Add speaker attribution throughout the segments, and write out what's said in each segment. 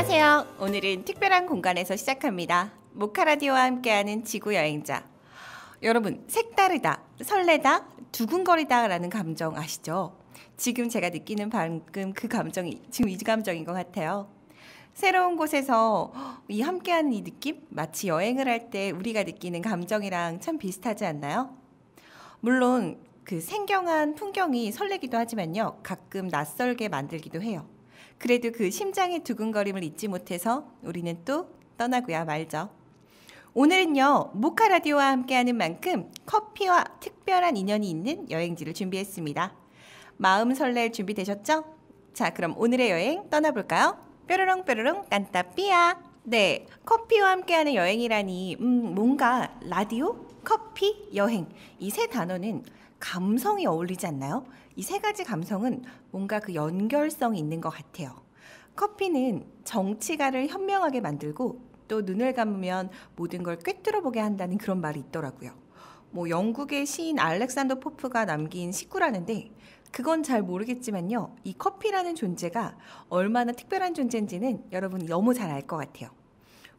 Speaker 1: 안녕하세요. 오늘은 특별한 공간에서 시작합니다. 모카라디오와 함께하는 지구여행자. 여러분, 색다르다, 설레다, 두근거리다 라는 감정 아시죠? 지금 제가 느끼는 방금 그 감정이 지금 이 감정인 것 같아요. 새로운 곳에서 이 함께하는 이 느낌? 마치 여행을 할 때 우리가 느끼는 감정이랑 참 비슷하지 않나요? 물론 그 생경한 풍경이 설레기도 하지만요. 가끔 낯설게 만들기도 해요. 그래도 그 심장의 두근거림을 잊지 못해서 우리는 또 떠나고야 말죠. 오늘은요, 모카라디오와 함께하는 만큼 커피와 특별한 인연이 있는 여행지를 준비했습니다. 마음 설렐 준비 되셨죠? 자, 그럼 오늘의 여행 떠나볼까요? 뾰로롱 뾰로롱 깐따삐아. 네, 커피와 함께하는 여행이라니 뭔가 라디오, 커피, 여행 이 세 단어는 감성이 어울리지 않나요? 이 세 가지 감성은 뭔가 그 연결성이 있는 것 같아요. 커피는 정치가를 현명하게 만들고 또 눈을 감으면 모든 걸 꿰뚫어 보게 한다는 그런 말이 있더라고요. 뭐 영국의 시인 알렉산더 포프가 남긴 시구라는데 그건 잘 모르겠지만요. 이 커피라는 존재가 얼마나 특별한 존재인지는 여러분이 너무 잘 알 것 같아요.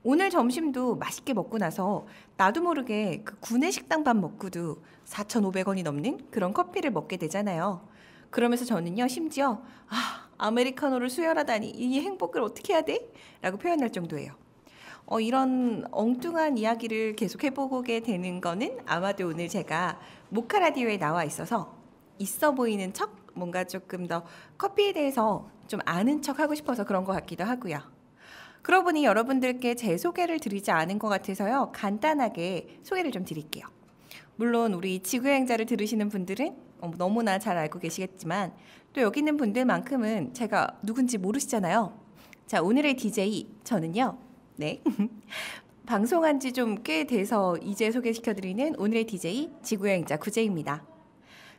Speaker 1: 오늘 점심도 맛있게 먹고 나서 나도 모르게 그 구내식당 밥 먹고도 4,500원이 넘는 그런 커피를 먹게 되잖아요. 그러면서 저는요, 심지어 아메리카노를 수혈하다니 이 행복을 어떻게 해야 돼? 라고 표현할 정도예요. 이런 엉뚱한 이야기를 계속 해보게 되는 거는 아마도 오늘 제가 모카라디오에 나와 있어서 있어 보이는 척? 뭔가 조금 더 커피에 대해서 좀 아는 척 하고 싶어서 그런 것 같기도 하고요. 그러고 보니 여러분들께 제 소개를 드리지 않은 것 같아서요. 간단하게 소개를 좀 드릴게요. 물론 우리 지구여행자를 들으시는 분들은 너무나 잘 알고 계시겠지만 또 여기 있는 분들만큼은 제가 누군지 모르시잖아요. 자, 오늘의 DJ 저는요. 네. 방송한 지 좀 꽤 돼서 이제 소개시켜드리는 오늘의 DJ 지구여행자 구제입니다.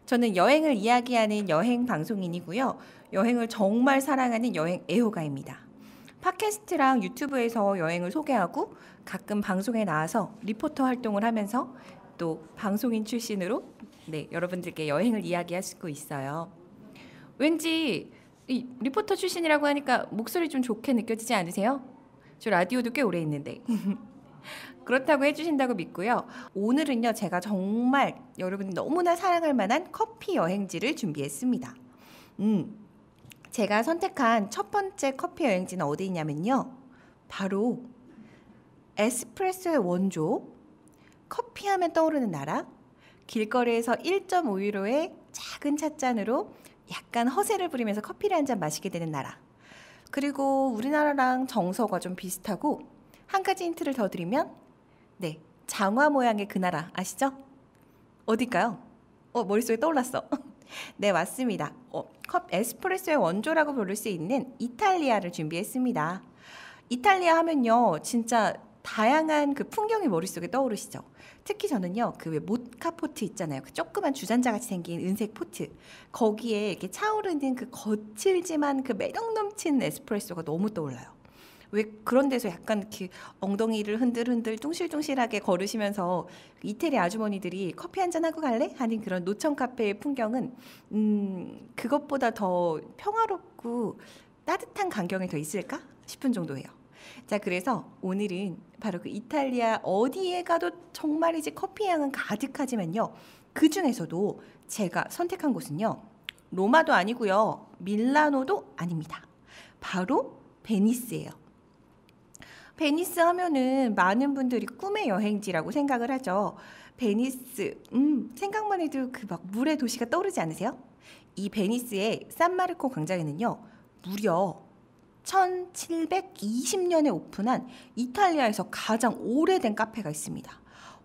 Speaker 1: 저는 여행을 이야기하는 여행 방송인이고요. 여행을 정말 사랑하는 여행 애호가입니다. 팟캐스트랑 유튜브에서 여행을 소개하고 가끔 방송에 나와서 리포터 활동을 하면서 또 방송인 출신으로 여러분들께 여행을 이야기할 수 있어요. 왠지 이 리포터 출신이라고 하니까 목소리 좀 좋게 느껴지지 않으세요? 저 라디오도 꽤 오래 했는데. 그렇다고 해주신다고 믿고요. 오늘은요, 제가 정말 여러분이 너무나 사랑할 만한 커피 여행지를 준비했습니다. 제가 선택한 첫 번째 커피 여행지는 어디 있냐면요. 바로 에스프레소의 원조, 커피하면 떠오르는 나라, 길거리에서 1.5유로의 작은 찻잔으로 약간 허세를 부리면서 커피를 한 잔 마시게 되는 나라. 그리고 우리나라랑 정서가 좀 비슷하고 한 가지 힌트를 더 드리면 장화 모양의 그 나라 아시죠? 어딜까요? 머릿속에 떠올랐어. 네, 맞습니다. 에스프레소의 원조라고 부를 수 있는 이탈리아를 준비했습니다. 이탈리아 하면요, 진짜 다양한 그 풍경이 머릿속에 떠오르시죠? 특히 저는요, 그 왜 모카 포트 있잖아요. 그 조그만 주전자같이 생긴 은색 포트. 거기에 이렇게 차오르는 그 거칠지만 그 매력 넘치는 에스프레소가 너무 떠올라요. 왜 그런 데서 약간 이렇게 엉덩이를 흔들흔들 뚱실뚱실하게 걸으시면서 이태리 아주머니들이 커피 한잔 하고 갈래? 하는 그런 노천 카페의 풍경은 그것보다 더 평화롭고 따뜻한 광경이 더 있을까 싶은 정도예요. 자, 그래서 오늘은 바로 그 이탈리아 어디에 가도 정말이지 커피 향은 가득하지만요. 그 중에서도 제가 선택한 곳은요. 로마도 아니고요. 밀라노도 아닙니다. 바로 베니스예요. 베니스 하면은 많은 분들이 꿈의 여행지라고 생각을 하죠. 베니스, 생각만 해도 그 막 물의 도시가 떠오르지 않으세요? 이 베니스의 산마르코 광장에는요, 무려 1720년에 오픈한 이탈리아에서 가장 오래된 카페가 있습니다.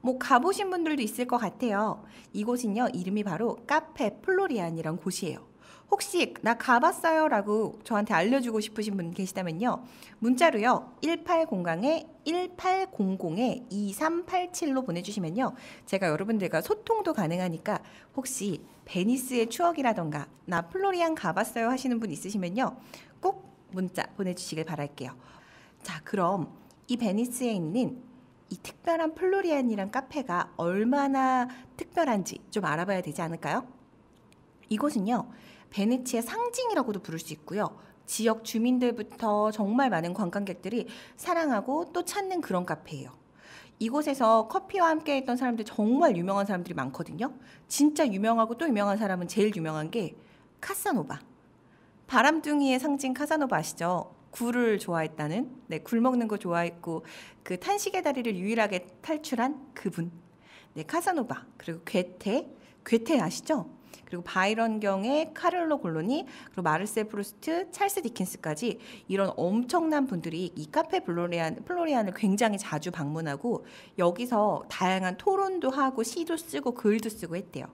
Speaker 1: 뭐 가보신 분들도 있을 것 같아요. 이곳은요, 이름이 바로 카페 플로리안이란 곳이에요. 혹시 나 가봤어요 라고 저한테 알려주고 싶으신 분 계시다면요. 문자로요. 1800-2387로 보내주시면요. 제가 여러분들과 소통도 가능하니까 혹시 베니스의 추억이라던가 나 플로리안 가봤어요 하시는 분 있으시면요. 꼭 문자 보내주시길 바랄게요. 자, 그럼 이 베니스에 있는 이 특별한 플로리안이란 카페가 얼마나 특별한지 좀 알아봐야 되지 않을까요? 이곳은요. 베네치의 상징이라고도 부를 수 있고요. 지역 주민들부터 정말 많은 관광객들이 사랑하고 또 찾는 그런 카페예요. 이곳에서 커피와 함께 했던 사람들 정말 유명한 사람들이 많거든요. 진짜 유명하고 또 유명한 사람은 제일 유명한 게 카사노바. 바람둥이의 상징 카사노바 아시죠? 굴을 좋아했다는, 네, 굴 먹는 거 좋아했고 그 탄식의 다리를 유일하게 탈출한 그분. 네, 카사노바. 그리고 괴테 아시죠? 그리고 바이런 경의 카를로 골로니, 그리고 마르셀 프루스트, 찰스 디킨스까지 이런 엄청난 분들이 이 카페 플로리안을 굉장히 자주 방문하고 여기서 다양한 토론도 하고 시도 쓰고 글도 쓰고 했대요.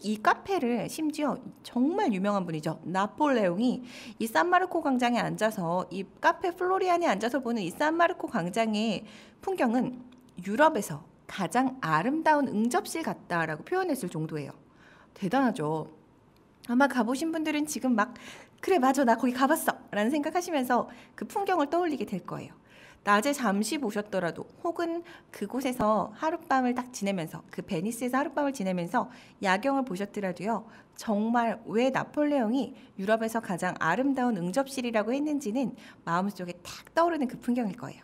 Speaker 1: 이 카페를 심지어 정말 유명한 분이죠. 나폴레옹이 이 산마르코 광장에 앉아서 이 카페 플로리안에 앉아서 보는 이 산마르코 광장의 풍경은 유럽에서 가장 아름다운 응접실 같다라고 표현했을 정도예요. 대단하죠. 아마 가보신 분들은 지금 막 그래 맞아 나 거기 가봤어 라는 생각하시면서 그 풍경을 떠올리게 될 거예요. 낮에 잠시 보셨더라도 혹은 그곳에서 하룻밤을 딱 지내면서 그 베니스에서 하룻밤을 지내면서 야경을 보셨더라도요. 정말 왜 나폴레옹이 유럽에서 가장 아름다운 응접실이라고 했는지는 마음속에 탁 떠오르는 그 풍경일 거예요.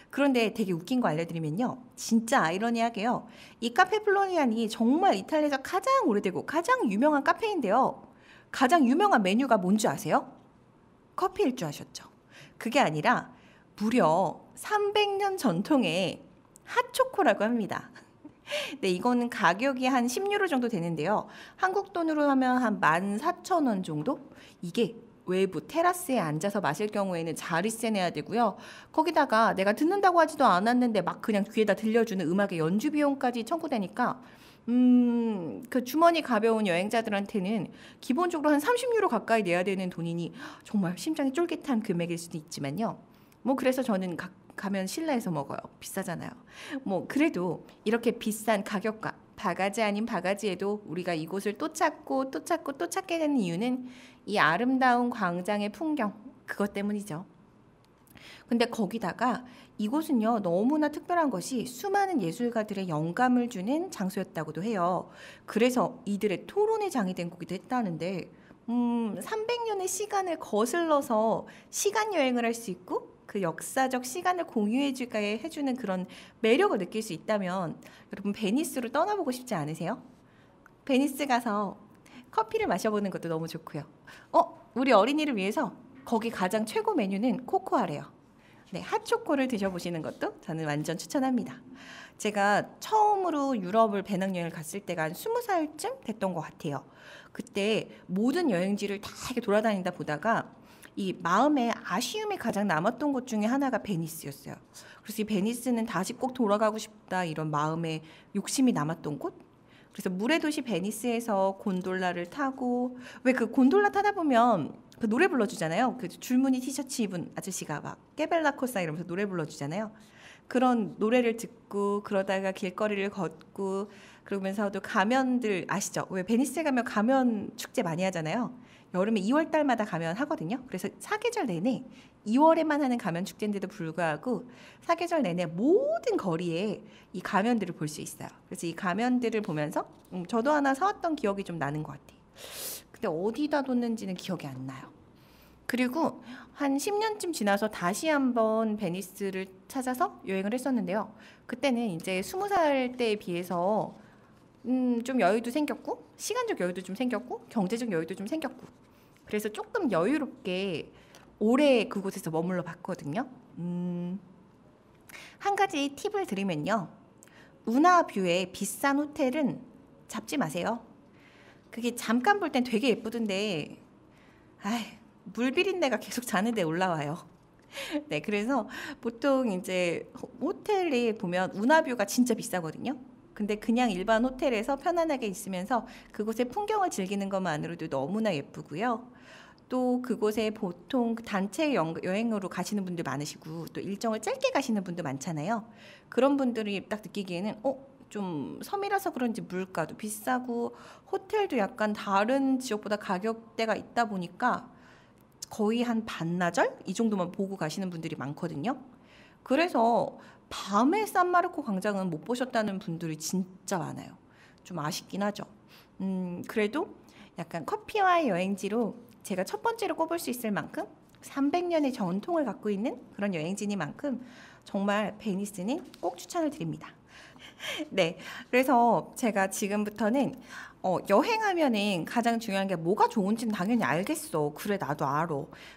Speaker 1: 그런데 되게 웃긴 거 알려드리면요. 진짜 아이러니하게요. 이 카페 플로리안이 정말 이탈리아에서 가장 오래되고 가장 유명한 카페인데요. 가장 유명한 메뉴가 뭔지 아세요? 커피일 줄 아셨죠? 그게 아니라 무려 300년 전통의 핫초코라고 합니다. 네, 이거는 가격이 한 10유로 정도 되는데요. 한국 돈으로 하면 한 14,000원 정도? 이게 외부 테라스에 앉아서 마실 경우에는 자리세 내야 되고요. 거기다가 내가 듣는다고 하지도 않았는데 막 그냥 귀에다 들려주는 음악의 연주 비용까지 청구되니까 그 주머니 가벼운 여행자들한테는 기본적으로 한 30유로 가까이 내야 되는 돈이니 정말 심장이 쫄깃한 금액일 수도 있지만요. 뭐 그래서 저는 가면 실내에서 먹어요. 비싸잖아요. 뭐 그래도 이렇게 비싼 가격과 바가지 아닌 바가지에도 우리가 이곳을 또 찾고 또 찾고 또 찾게 되는 이유는 이 아름다운 광장의 풍경 그것 때문이죠. 근데 거기다가 이곳은요 너무나 특별한 것이 수많은 예술가들의 영감을 주는 장소였다고도 해요. 그래서 이들의 토론의 장이 된 곳이기도 했다는데 300년의 시간을 거슬러서 시간 여행을 할 수 있고 그 역사적 시간을 공유해주게 해주는 그런 매력을 느낄 수 있다면 여러분 베니스로 떠나보고 싶지 않으세요? 베니스 가서 커피를 마셔보는 것도 너무 좋고요. 우리 어린이를 위해서 거기 가장 최고 메뉴는 코코아래요. 네, 핫초코를 드셔보시는 것도 저는 완전 추천합니다. 제가 처음으로 유럽을 배낭여행을 갔을 때가 한 20살쯤 됐던 것 같아요. 그때 모든 여행지를 다 이렇게 돌아다니다 보다가 이 마음에 아쉬움이 가장 남았던 곳 중에 하나가 베니스였어요. 그래서 이 베니스는 다시 꼭 돌아가고 싶다 이런 마음에 욕심이 남았던 곳? 그래서 물의 도시 베니스에서 곤돌라를 타고 왜 그 곤돌라 타다 보면 그 노래 불러주잖아요. 그 줄무늬 티셔츠 입은 아저씨가 막 깨벨라 코사 이러면서 노래 불러주잖아요. 그런 노래를 듣고 그러다가 길거리를 걷고 그러면서도 가면들 아시죠? 왜 베니스에 가면 가면 축제 많이 하잖아요. 여름에 2월 달마다 가면 하거든요. 그래서 사계절 내내 2월에만 하는 가면 축제인데도 불구하고 사계절 내내 모든 거리에 이 가면들을 볼 수 있어요. 그래서 이 가면들을 보면서 저도 하나 사왔던 기억이 좀 나는 것 같아요. 근데 어디다 뒀는지는 기억이 안 나요. 그리고 한 10년쯤 지나서 다시 한번 베니스를 찾아서 여행을 했었는데요. 그때는 이제 20살 때에 비해서 좀 여유도 생겼고 시간적 여유도 좀 생겼고 경제적 여유도 좀 생겼고 그래서 조금 여유롭게 오래 그곳에서 머물러 봤거든요. 한 가지 팁을 드리면요. 운하뷰의 비싼 호텔은 잡지 마세요. 그게 잠깐 볼 땐 되게 예쁘던데 물 비린내가 계속 자는데 올라와요. 네, 그래서 보통 이제 호텔에 보면 운하뷰가 진짜 비싸거든요. 근데 그냥 일반 호텔에서 편안하게 있으면서 그곳의 풍경을 즐기는 것만으로도 너무나 예쁘고요. 또 그곳에 보통 단체 여행으로 가시는 분들 많으시고 또 일정을 짧게 가시는 분도 많잖아요. 그런 분들이 딱 느끼기에는 좀 섬이라서 그런지 물가도 비싸고 호텔도 약간 다른 지역보다 가격대가 있다 보니까 거의 한 반나절 이 정도만 보고 가시는 분들이 많거든요. 그래서 밤에 산마르코 광장은 못 보셨다는 분들이 진짜 많아요. 좀 아쉽긴 하죠. 그래도 약간 커피와 여행지로 제가 첫 번째로 꼽을 수 있을 만큼 300년의 전통을 갖고 있는 그런 여행지니만큼 정말 베니스는 꼭 추천을 드립니다. 네, 그래서 제가 지금부터는 여행하면은 가장 중요한 게 뭐가 좋은지는 당연히 알겠어. 그래, 나도 알아.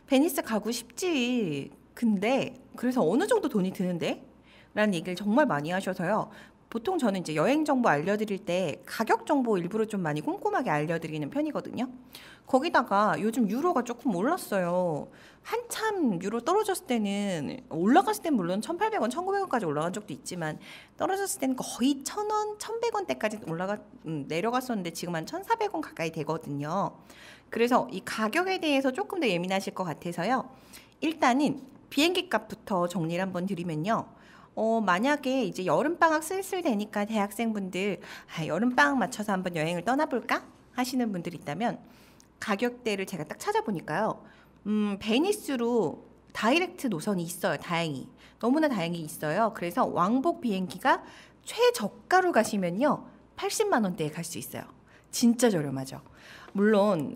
Speaker 1: 베니스 가고 싶지. 근데 그래서 어느 정도 돈이 드는데? 라는 얘기를 정말 많이 하셔서요. 보통 저는 이제 여행 정보 알려드릴 때 가격 정보 일부러 좀 많이 꼼꼼하게 알려드리는 편이거든요. 거기다가 요즘 유로가 조금 올랐어요. 한참 유로 떨어졌을 때는 올라갔을 땐 물론 1,800원, 1,900원까지 올라간 적도 있지만 떨어졌을 때는 거의 1,000원, 1,100원대까지 내려갔었는데 지금 한 1,400원 가까이 되거든요. 그래서 이 가격에 대해서 조금 더 예민하실 것 같아서요. 일단은 비행기 값부터 정리를 한번 드리면요. 만약에 이제 여름방학 슬슬 되니까 대학생분들 여름방학 맞춰서 한번 여행을 떠나볼까 하시는 분들 있다면 가격대를 제가 딱 찾아보니까요. 베니스로 다이렉트 노선이 있어요. 다행히. 너무나 다행히 있어요. 그래서 왕복 비행기가 최저가로 가시면요. 80만 원대에 갈 수 있어요. 진짜 저렴하죠. 물론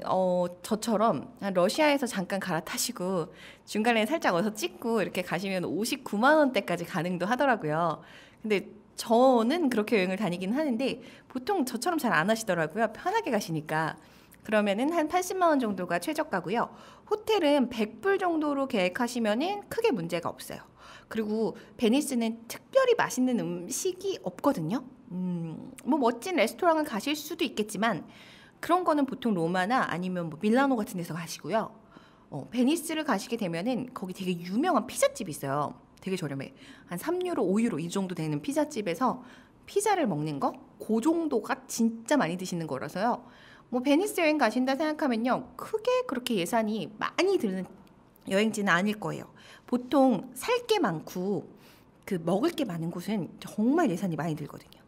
Speaker 1: 저처럼 러시아에서 잠깐 갈아타시고 중간에 살짝 어서 찍고 이렇게 가시면 59만 원대까지 가능도 하더라고요. 근데 저는 그렇게 여행을 다니긴 하는데 보통 저처럼 잘 안 하시더라고요. 편하게 가시니까. 그러면은 한 80만 원 정도가 최저가고요. 호텔은 100불 정도로 계획하시면은 크게 문제가 없어요. 그리고 베니스는 특별히 맛있는 음식이 없거든요. 뭐 멋진 레스토랑을 가실 수도 있겠지만 그런 거는 보통 로마나 아니면 뭐 밀라노 같은 데서 가시고요. 베니스를 가시게 되면은 거기 되게 유명한 피자집이 있어요. 되게 저렴해. 한 3유로, 5유로 이 정도 되는 피자집에서 피자를 먹는 거? 그 정도가 진짜 많이 드시는 거라서요. 뭐 베니스 여행 가신다 생각하면요. 크게 그렇게 예산이 많이 드는 여행지는 아닐 거예요. 보통 살 게 많고 그 먹을 게 많은 곳은 정말 예산이 많이 들거든요.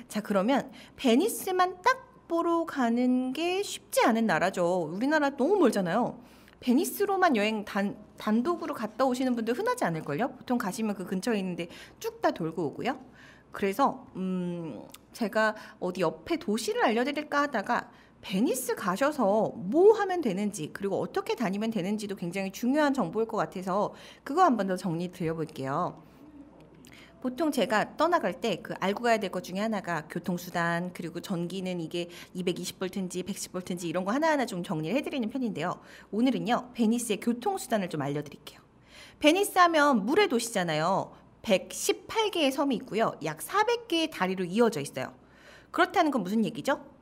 Speaker 1: 자, 그러면 베니스만 딱 보러 가는 게 쉽지 않은 나라죠. 우리나라 너무 멀잖아요. 베니스로만 여행 단독으로 갔다 오시는 분들 흔하지 않을걸요? 보통 가시면 그 근처에 있는데 쭉 다 돌고 오고요. 그래서 제가 어디 옆에 도시를 알려드릴까 하다가 베니스 가셔서 뭐 하면 되는지 그리고 어떻게 다니면 되는지도 굉장히 중요한 정보일 것 같아서 그거 한 번 더 정리 드려볼게요. 보통 제가 떠나갈 때 그 알고 가야 될 것 중에 하나가 교통수단 그리고 전기는 이게 220볼트인지 110볼트인지 이런 거 하나하나 좀 정리를 해드리는 편인데요. 오늘은요 베니스의 교통수단을 좀 알려드릴게요. 베니스 하면 물의 도시잖아요. 118개의 섬이 있고요. 약 400개의 다리로 이어져 있어요. 그렇다는 건 무슨 얘기죠?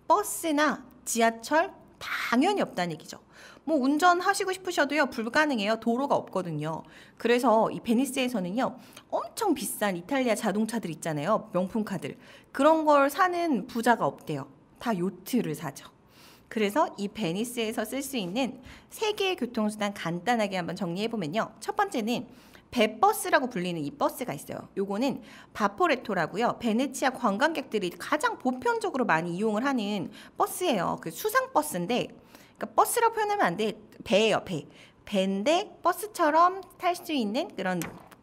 Speaker 1: 버스나 지하철 당연히 없다는 얘기죠. 뭐 운전하시고 싶으셔도요 불가능해요. 도로가 없거든요. 그래서 이 베니스에서는요 엄청 비싼 이탈리아 자동차들 있잖아요. 명품카들. 그런 걸 사는 부자가 없대요. 다 요트를 사죠. 그래서 이 베니스에서 쓸 수 있는 3개의 교통수단 간단하게 한번 정리해보면요. 첫 번째는 배버스라고 불리는 이 버스가 있어요. 요거는 바포레토라고요. 베네치아 관광객들이 가장 보편적으로 많이 이용을 하는 버스예요. 그 수상버스인데 그러니까 버스라고 표현하면 안 돼. 배예요, 배. 배인데 버스처럼 탈 수 있는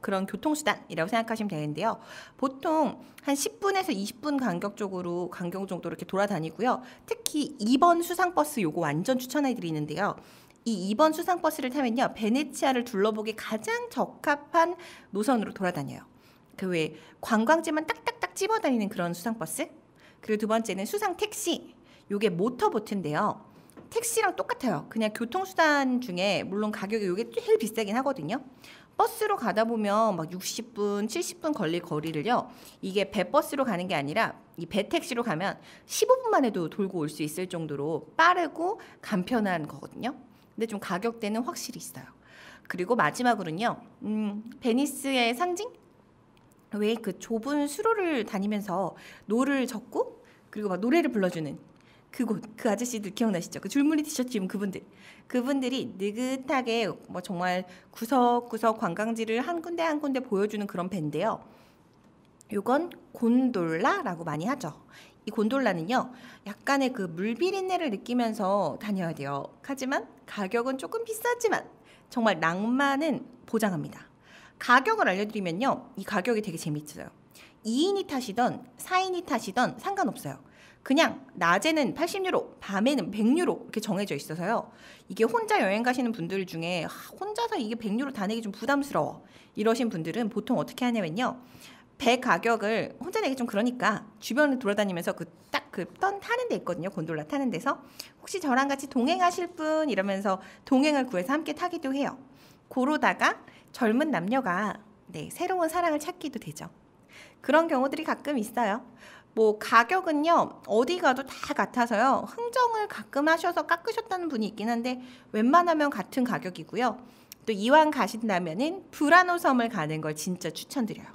Speaker 1: 그런 교통수단이라고 생각하시면 되는데요. 보통 한 10분에서 20분 간격 정도로 이렇게 돌아다니고요. 특히 2번 수상버스 요거 완전 추천해 드리는데요. 이 2번 수상버스를 타면요. 베네치아를 둘러보기 가장 적합한 노선으로 돌아다녀요. 그 외에 관광지만 딱딱딱 찝어다니는 그런 수상버스. 그리고 두 번째는 수상택시. 요게 모터보트인데요. 택시랑 똑같아요. 그냥 교통수단 중에 물론 가격이 요게 제일 비싸긴 하거든요. 버스로 가다 보면 막 60분, 70분 걸릴 거리를요. 이게 배버스로 가는 게 아니라 이 배택시로 가면 15분만 해도 돌고 올 수 있을 정도로 빠르고 간편한 거거든요. 근데 좀 가격대는 확실히 있어요. 그리고 마지막으로는요. 베니스의 상징? 왜 그 좁은 수로를 다니면서 노를 젓고 그리고 막 노래를 불러주는 그곳, 그 아저씨들 기억나시죠? 그 줄무늬 티셔츠 입은 그분들이 느긋하게 뭐 정말 구석구석 관광지를 한 군데 한 군데 보여주는 그런 배인데요. 요건 곤돌라라고 많이 하죠. 이 곤돌라는요, 약간의 그 물비린내를 느끼면서 다녀야 돼요. 하지만 가격은 조금 비싸지만 정말 낭만은 보장합니다. 가격을 알려드리면요, 이 가격이 되게 재밌어요. 2인이 타시던 4인이 타시던 상관없어요. 그냥 낮에는 80유로, 밤에는 100유로 이렇게 정해져 있어서요. 이게 혼자 여행 가시는 분들 중에 혼자서 이게 100유로 다 내기 좀 부담스러워 이러신 분들은 보통 어떻게 하냐면요. 배 가격을 혼자 내기 좀 그러니까 주변을 돌아다니면서 그 떤 타는 데 있거든요. 곤돌라 타는 데서 혹시 저랑 같이 동행하실 분 이러면서 동행을 구해서 함께 타기도 해요. 그러다가 젊은 남녀가 네, 새로운 사랑을 찾기도 되죠. 그런 경우들이 가끔 있어요. 뭐 가격은요 어디 가도 다 같아서요. 흥정을 가끔 하셔서 깎으셨다는 분이 있긴 한데 웬만하면 같은 가격이고요. 또 이왕 가신다면은 브라노 섬을 가는 걸 진짜 추천드려요.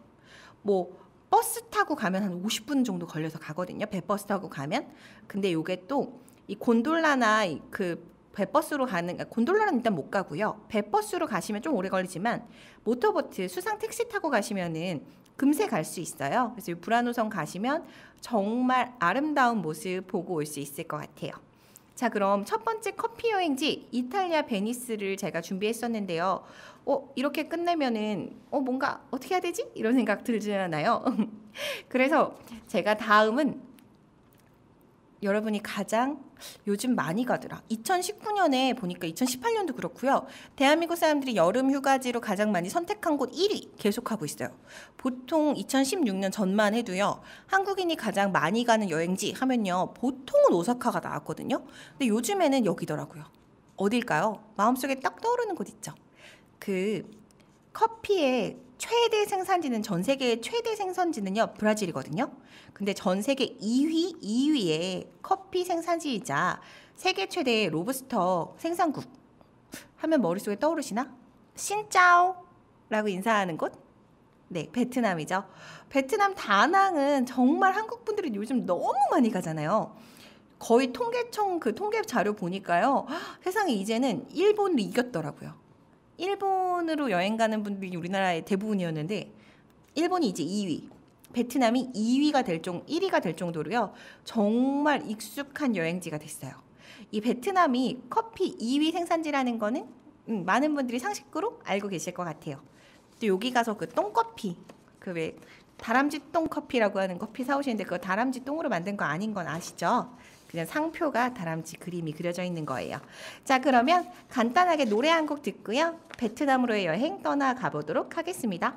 Speaker 1: 뭐 버스 타고 가면 한 50분 정도 걸려서 가거든요. 배버스 타고 가면. 근데 요게 또 이 곤돌라나 그 배버스로 가는 곤돌라는 일단 못 가고요. 배버스로 가시면 좀 오래 걸리지만 모터보트 수상 택시 타고 가시면은 금세 갈 수 있어요. 그래서 이 브라노섬 가시면 정말 아름다운 모습 보고 올 수 있을 것 같아요. 자, 그럼 첫 번째 커피 여행지 이탈리아 베니스를 제가 준비했었는데요. 이렇게 끝내면은 뭔가 어떻게 해야 되지? 이런 생각 들잖아요. 그래서 제가 다음은 여러분이 가장 요즘 많이 가더라. 2019년에 보니까 2018년도 그렇고요. 대한민국 사람들이 여름 휴가지로 가장 많이 선택한 곳 1위 계속하고 있어요. 보통 2016년 전만 해도요. 한국인이 가장 많이 가는 여행지 하면요. 보통은 오사카가 나왔거든요. 근데 요즘에는 여기더라고요. 어딜까요? 마음속에 딱 떠오르는 곳 있죠. 그 커피의 최대 생산지는 전 세계의 최대 생산지는요 브라질이거든요. 근데 전 세계 2위의 커피 생산지이자 세계 최대의 로부스터 생산국 하면 머릿속에 떠오르시나? 신짜오라고 인사하는 곳? 네, 베트남이죠. 베트남 다낭은 정말 한국 분들이 요즘 너무 많이 가잖아요. 거의 통계청 그 통계 자료 보니까요. 세상에 이제는 일본을 이겼더라고요. 일본으로 여행 가는 분들이 우리나라의 대부분이었는데 일본이 이제 2위, 베트남이 2위가 1위가 될 정도로요. 정말 익숙한 여행지가 됐어요. 이 베트남이 커피 2위 생산지라는 거는 많은 분들이 상식으로 알고 계실 것 같아요. 또 여기 가서 그 똥커피, 그 왜 다람쥐 똥커피라고 하는 커피 사오시는데 그거 다람쥐 똥으로 만든 거 아닌 건 아시죠? 그냥 상표가 다람쥐 그림이 그려져 있는 거예요. 자, 그러면 간단하게 노래 한 곡 듣고요. 베트남으로의 여행 떠나가 보도록 하겠습니다.